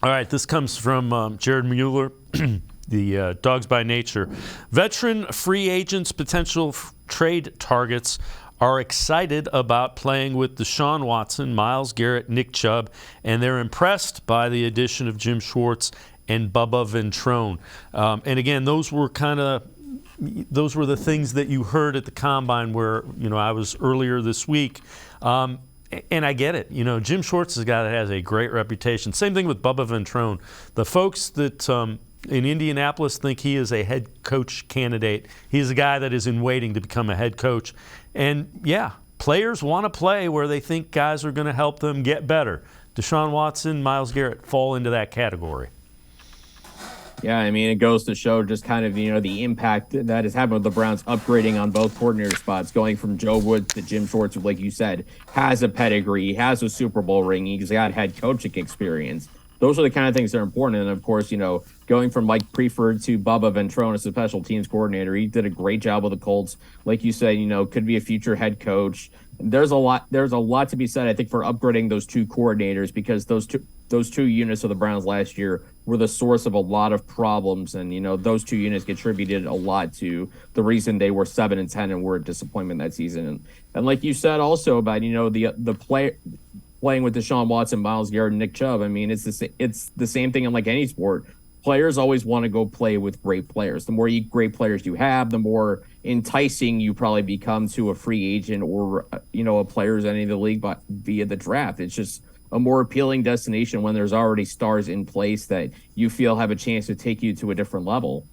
All right, this comes from Jared Mueller, the Dogs by Nature. Veteran free agents, potential trade targets are excited about playing with DeSean Watson, Myles Garrett, Nick Chubb, and they're impressed by the addition of Jim Schwartz and Bubba Ventrone. And again, those were the things that you heard at the Combine where, I was earlier this week. And I get it. Jim Schwartz is a guy that has a great reputation. Same thing with Bubba Ventrone. The folks that in Indianapolis think he is a head coach candidate. He's a guy that is in waiting to become a head coach. And, yeah, players want to play where they think guys are going to help them get better. DeSean Watson, Myles Garrett fall into that category. Yeah, I mean, it goes to show just kind of, the impact that has happened with the Browns upgrading on both coordinator spots, going from Joe Woods to Jim Schwartz, who, like you said, has a pedigree, he has a Super Bowl ring, he's got head coaching experience. Those are the kind of things that are important. And, of course, going from Mike Preferred to Bubba Ventrone as a special teams coordinator, he did a great job with the Colts. Like you said, could be a future head coach. There's a lot to be said, I think, for upgrading those two coordinators, because those two units of the Browns last year were the source of a lot of problems, and those two units contributed a lot to the reason they were 7-10 and were a disappointment that season. And like you said also about the playing with DeSean Watson, Myles Garrett, and Nick Chubb. I mean, it's the same thing in like any sport. Players always want to go play with great players. The more great players you have, the more enticing you probably become to a free agent or a players entering the league via the draft. It's just a more appealing destination when there's already stars in place that you feel have a chance to take you to a different level.